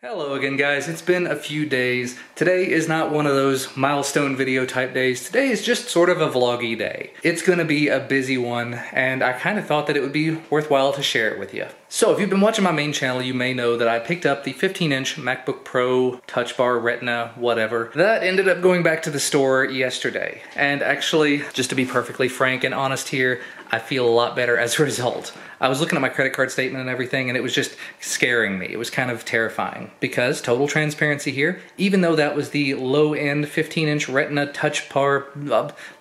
Hello again, guys. It's been a few days. Today is not one of those milestone video type days. Today is just sort of a vloggy day. It's gonna be a busy one, and I kind of thought that it would be worthwhile to share it with you. So if you've been watching my main channel, you may know that I picked up the 15-inch MacBook Pro, Touch Bar, Retina, whatever. That ended up going back to the store yesterday. And actually, just to be perfectly frank and honest here, I feel a lot better as a result. I was looking at my credit card statement and everything, and it was just scaring me. It was kind of terrifying. Because, total transparency here, even though that was the low-end 15-inch Retina Touch Bar,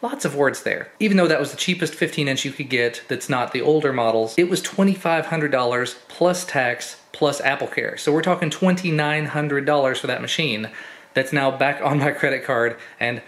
lots of words there. Even though that was the cheapest 15-inch you could get that's not the older models, it was $2,500 plus tax plus AppleCare. So we're talking $2,900 for that machine that's now back on my credit card, and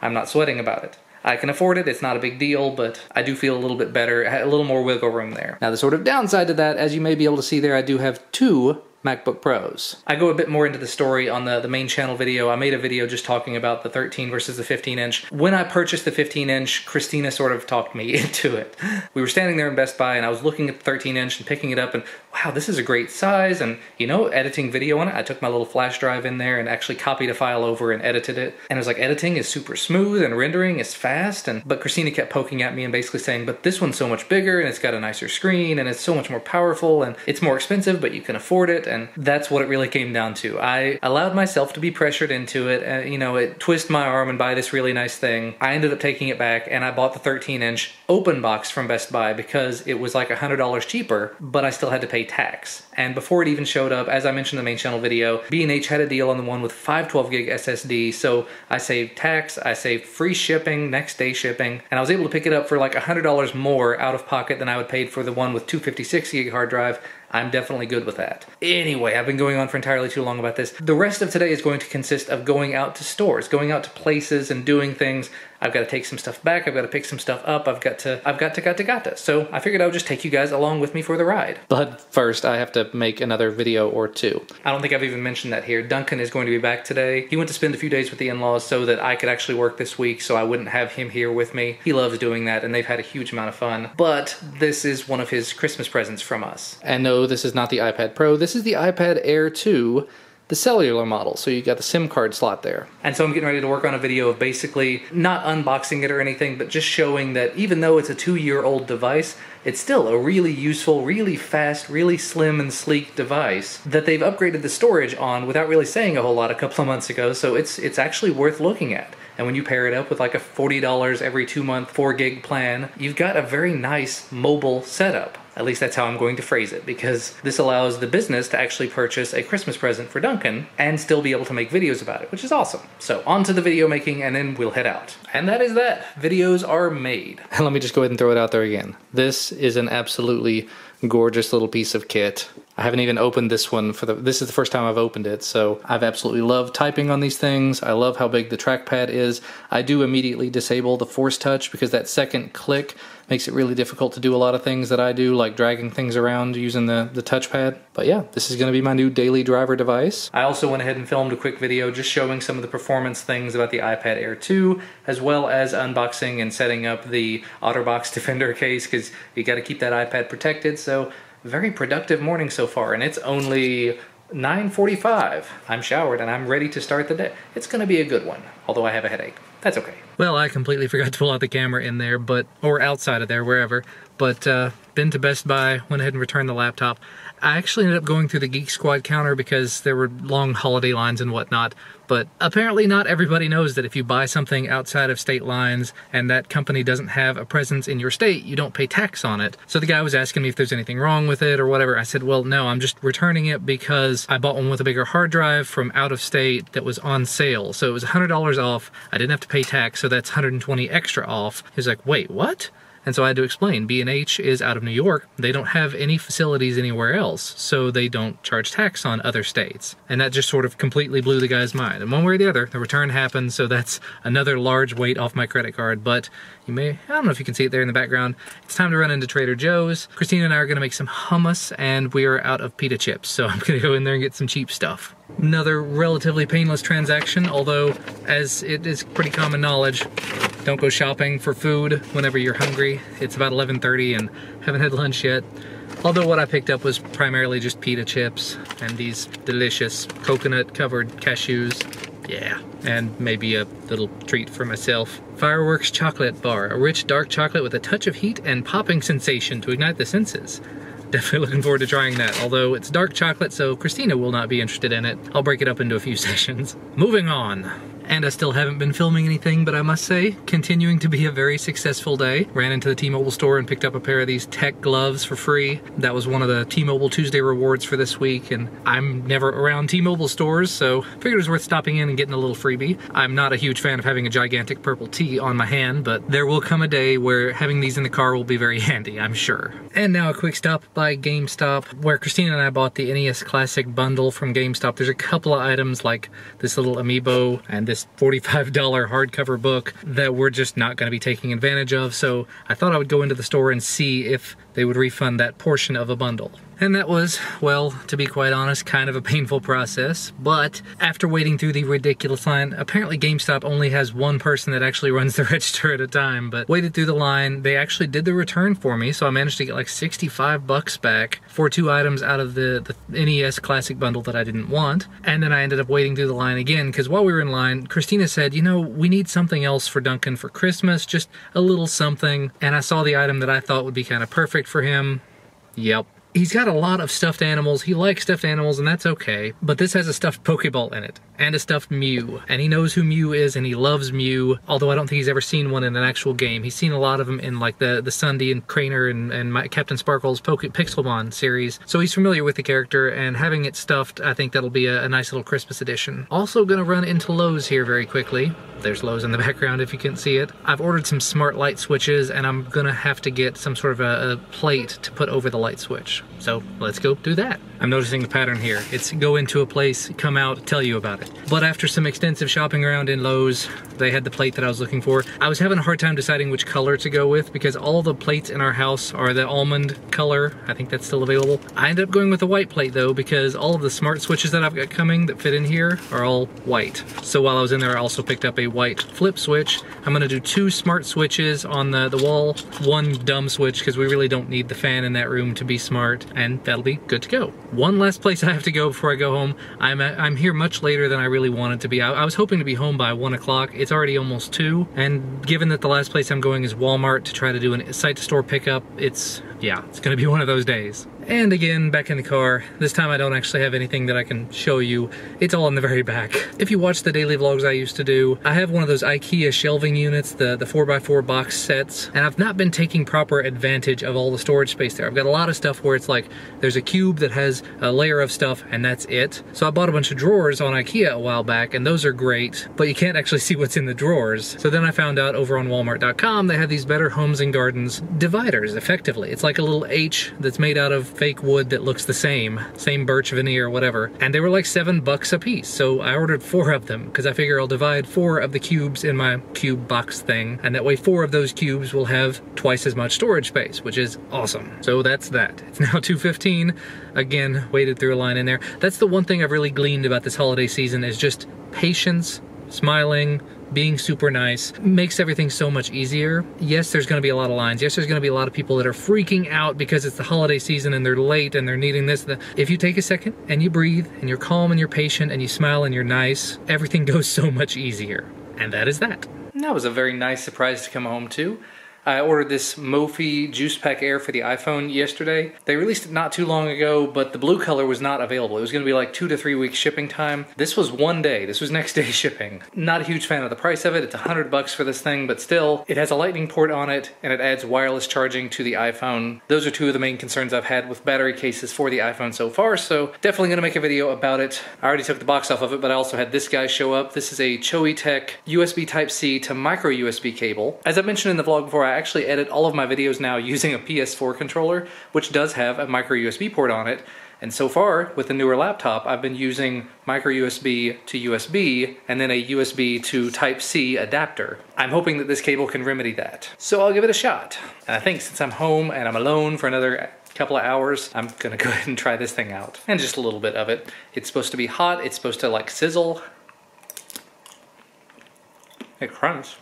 I'm not sweating about it. I can afford it, it's not a big deal, but I do feel a little bit better, a little more wiggle room there. Now the sort of downside to that, as you may be able to see there, I do have two MacBook Pros. I go a bit more into the story on the main channel video. I made a video just talking about the 13 versus the 15-inch. When I purchased the 15-inch, Christina sort of talked me into it. We were standing there in Best Buy and I was looking at the 13-inch and picking it up and wow, this is a great size, and you know, editing video on it. I took my little flash drive in there and actually copied a file over and edited it. And it was like, editing is super smooth and rendering is fast, but Christina kept poking at me and basically saying, but this one's so much bigger and it's got a nicer screen and it's so much more powerful and it's more expensive, but you can afford it. And that's what it really came down to. I allowed myself to be pressured into it, and you know, it twist my arm and buy this really nice thing. I ended up taking it back and I bought the 13-inch open box from Best Buy because it was like $100 cheaper, but I still had to pay tax. And before it even showed up, as I mentioned in the main channel video, B&H had a deal on the one with 512 gig SSD, so I saved tax, I saved free shipping, next day shipping, and I was able to pick it up for like $100 more out of pocket than I would pay for the one with 256 gig hard drive. I'm definitely good with that. Anyway, I've been going on for entirely too long about this. The rest of today is going to consist of going out to stores, going out to places and doing things. I've got to take some stuff back, I've got to pick some stuff up, I've got to. So I figured I would just take you guys along with me for the ride. But first, I have to make another video or two. I don't think I've even mentioned that here. Duncan is going to be back today. He went to spend a few days with the in-laws so that I could actually work this week, so I wouldn't have him here with me. He loves doing that, and they've had a huge amount of fun. But this is one of his Christmas presents from us. And no, this is not the iPad Pro. This is the iPad Air 2. The cellular model, so you got the SIM card slot there. And so I'm getting ready to work on a video of basically not unboxing it or anything, but just showing that even though it's a 2-year-old device, it's still a really useful, really fast, really slim and sleek device that they've upgraded the storage on without really saying a whole lot a couple of months ago, so it's actually worth looking at. And when you pair it up with like a $40 every 2-month 4 gig plan, you've got a very nice mobile setup. At least that's how I'm going to phrase it, because this allows the business to actually purchase a Christmas present for Duncan and still be able to make videos about it, which is awesome. So on to the video making, and then we'll head out. And that is that. Videos are made. And let me just go ahead and throw it out there again. This is an absolutely gorgeous little piece of kit. I haven't even opened this one this is the first time I've opened it, so I've absolutely loved typing on these things. I love how big the trackpad is. I do immediately disable the force touch because that second click makes it really difficult to do a lot of things that I do, like dragging things around using the touchpad. But yeah, this is going to be my new daily driver device. I also went ahead and filmed a quick video just showing some of the performance things about the iPad Air 2, as well as unboxing and setting up the OtterBox Defender case, because you got to keep that iPad protected. So very productive morning so far, and it's only 9:45. I'm showered and I'm ready to start the day. It's gonna be a good one, although I have a headache. That's okay. Well, I completely forgot to pull out the camera in there, or outside of there, wherever, but been to Best Buy, went ahead and returned the laptop. I actually ended up going through the Geek Squad counter because there were long holiday lines and whatnot, but apparently not everybody knows that if you buy something outside of state lines and that company doesn't have a presence in your state, you don't pay tax on it. So the guy was asking me if there's anything wrong with it or whatever. I said, well, no, I'm just returning it because I bought one with a bigger hard drive from out of state that was on sale. So it was $100 off. I didn't have to pay tax, so that's $120 extra off. He was like, wait, what? And so I had to explain, B&H is out of New York. They don't have any facilities anywhere else, so they don't charge tax on other states. And that just sort of completely blew the guy's mind. And one way or the other, the return happened, so that's another large weight off my credit card. But you may, I don't know if you can see it there in the background, it's time to run into Trader Joe's. Christina and I are gonna make some hummus, and we are out of pita chips, so I'm gonna go in there and get some cheap stuff. Another relatively painless transaction, although, as it is pretty common knowledge, don't go shopping for food whenever you're hungry. It's about 11:30 and haven't had lunch yet. Although what I picked up was primarily just pita chips and these delicious coconut-covered cashews. Yeah, and maybe a little treat for myself. Fireworks chocolate bar, a rich dark chocolate with a touch of heat and popping sensation to ignite the senses. Definitely looking forward to trying that, although it's dark chocolate, so Christina will not be interested in it. I'll break it up into a few sessions. Moving on. And I still haven't been filming anything, but I must say, continuing to be a very successful day. Ran into the T-Mobile store and picked up a pair of these tech gloves for free. That was one of the T-Mobile Tuesday rewards for this week, and I'm never around T-Mobile stores, so figured it was worth stopping in and getting a little freebie. I'm not a huge fan of having a gigantic purple T on my hand, but there will come a day where having these in the car will be very handy, I'm sure. And now a quick stop by GameStop, where Christina and I bought the NES Classic bundle from GameStop. There's a couple of items like this little amiibo and this $45 hardcover book that we're just not going to be taking advantage of, so I thought I would go into the store and see if they would refund that portion of a bundle. And that was, well, to be quite honest, kind of a painful process, but after waiting through the ridiculous line, apparently GameStop only has one person that actually runs the register at a time, but waited through the line, they actually did the return for me, so I managed to get like 65 bucks back for 2 items out of the NES Classic bundle that I didn't want, and then I ended up waiting through the line again, because while we were in line, Christina said, you know, we need something else for Duncan for Christmas, just a little something, and I saw the item that I thought would be kind of perfect for him. Yep. He's got a lot of stuffed animals. He likes stuffed animals, and that's okay. But this has a stuffed Pokeball in it, and a stuffed Mew. And he knows who Mew is, and he loves Mew, although I don't think he's ever seen one in an actual game. He's seen a lot of them in like the Sunday and Craner and Captain Sparkle's Pixelmon series. So he's familiar with the character, and having it stuffed, I think that'll be a nice little Christmas addition. Also gonna run into Lowe's here very quickly. There's Lowe's in the background if you can see it. I've ordered some smart light switches, and I'm gonna have to get some sort of a plate to put over the light switch. So let's go do that. I'm noticing the pattern here. It's go into a place, come out, tell you about it. But after some extensive shopping around in Lowe's, they had the plate that I was looking for. I was having a hard time deciding which color to go with because all the plates in our house are the almond color. I think that's still available. I ended up going with a white plate though because all of the smart switches that I've got coming that fit in here are all white. So while I was in there, I also picked up a white flip switch. I'm gonna do 2 smart switches on the wall, 1 dumb switch because we really don't need the fan in that room to be smart, and that'll be good to go. One last place I have to go before I go home. I'm here much later than I really wanted to be. I was hoping to be home by 1 o'clock. It's already almost 2, and given that the last place I'm going is Walmart to try to do a site-to-store pickup, it's gonna be one of those days. And again, back in the car. This time I don't actually have anything that I can show you. It's all in the very back. If you watch the daily vlogs I used to do, I have one of those IKEA shelving units, the 4x4 box sets, and I've not been taking proper advantage of all the storage space there. I've got a lot of stuff where it's like, there's a cube that has a layer of stuff and that's it. So I bought a bunch of drawers on IKEA a while back, and those are great, but you can't actually see what's in the drawers. So then I found out over on Walmart.com they have these Better Homes and Gardens dividers, effectively. It's like a little H that's made out of fake wood that looks the same birch veneer or whatever, and they were like $7 a piece. So I ordered 4 of them because I figure I'll divide 4 of the cubes in my cube box thing, and that way 4 of those cubes will have twice as much storage space, which is awesome. So that's that. It's now 2:15. Again, waited through a line in there. That's the one thing I've really gleaned about this holiday season is just patience, smiling, being super nice makes everything so much easier. Yes, there's going to be a lot of lines. Yes, there's going to be a lot of people that are freaking out because it's the holiday season and they're late and they're needing this. If you take a second and you breathe and you're calm and you're patient and you smile and you're nice, everything goes so much easier. And that is that. That was a very nice surprise to come home to. I ordered this Mophie Juice Pack Air for the iPhone yesterday. They released it not too long ago, but the blue color was not available. It was gonna be like 2 to 3 weeks shipping time. This was 1 day. This was next day shipping. Not a huge fan of the price of it. It's $100 for this thing, but still, it has a lightning port on it, and it adds wireless charging to the iPhone. Those are 2 of the main concerns I've had with battery cases for the iPhone so far, so definitely gonna make a video about it. I already took the box off of it, but I also had this guy show up. This is a Choei Tech USB Type-C to micro USB cable. As I mentioned in the vlog before, I actually edit all of my videos now using a PS4 controller, which does have a micro USB port on it. And so far, with the newer laptop, I've been using micro USB to USB and then a USB to Type-C adapter. I'm hoping that this cable can remedy that. So I'll give it a shot. And I think since I'm home and I'm alone for another couple of hours, I'm gonna go ahead and try this thing out. And just a little bit of it. It's supposed to be hot, it's supposed to like sizzle. It crunches.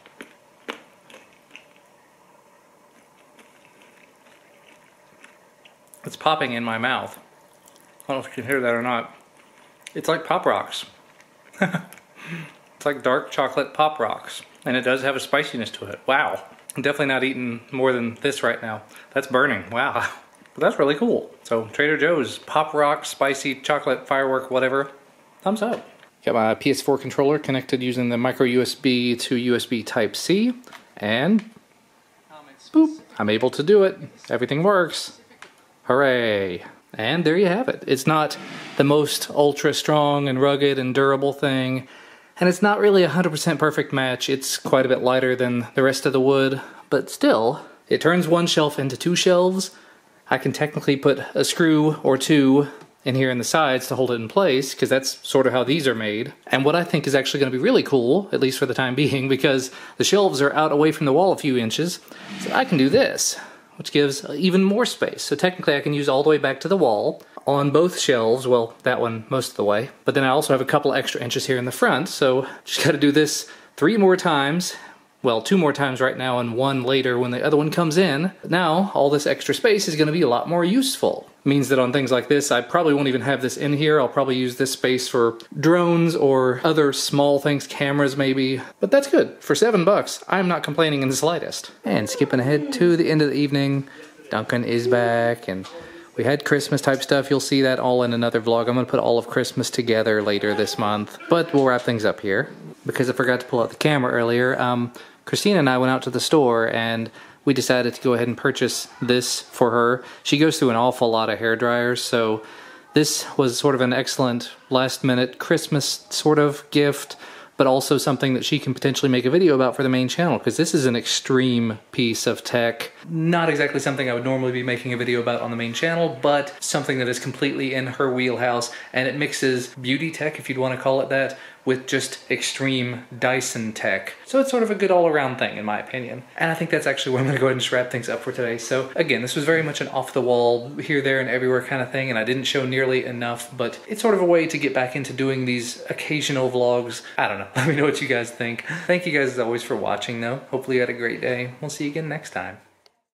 It's popping in my mouth. I don't know if you can hear that or not. It's like Pop Rocks. It's like dark chocolate Pop Rocks. And it does have a spiciness to it. Wow. I'm definitely not eating more than this right now. That's burning. Wow. But that's really cool. So Trader Joe's Pop Rock Spicy Chocolate Firework whatever. Thumbs up. Got my PS4 controller connected using the micro USB to USB Type-C. And boop. I'm able to do it. Everything works. Hooray. And there you have it. It's not the most ultra strong and rugged and durable thing. And it's not really a 100% perfect match. It's quite a bit lighter than the rest of the wood. But still, it turns one shelf into two shelves. I can technically put a screw or two in here in the sides to hold it in place, because that's sort of how these are made. And what I think is actually going to be really cool, at least for the time being, because the shelves are out away from the wall a few inches, so I can do this, which gives even more space. So technically I can use all the way back to the wall on both shelves, well, that one most of the way. But then I also have a couple extra inches here in the front, so just got to do this 3 more times. Well, 2 more times right now and 1 later when the other one comes in. Now, all this extra space is going to be a lot more useful. Means that on things like this, I probably won't even have this in here. I'll probably use this space for drones or other small things, cameras maybe. But that's good. For $7, I'm not complaining in the slightest. And skipping ahead to the end of the evening, Duncan is back and we had Christmas type stuff. You'll see that all in another vlog. I'm going to put all of Christmas together later this month. But we'll wrap things up here. Because I forgot to pull out the camera earlier, Christina and I went out to the store and we decided to go ahead and purchase this for her. She goes through an awful lot of hair dryers, so this was sort of an excellent last-minute Christmas sort of gift, but also something that she can potentially make a video about for the main channel, because this is an extreme piece of tech. Not exactly something I would normally be making a video about on the main channel, but something that is completely in her wheelhouse, and it mixes beauty tech, if you'd want to call it that, with just extreme Dyson tech. So it's sort of a good all-around thing, in my opinion. And I think that's actually where I'm gonna go ahead and just wrap things up for today. So again, this was very much an off-the-wall, here, there, and everywhere kind of thing, and I didn't show nearly enough, but it's sort of a way to get back into doing these occasional vlogs. I don't know, let me know what you guys think. Thank you guys as always for watching though. Hopefully you had a great day. We'll see you again next time.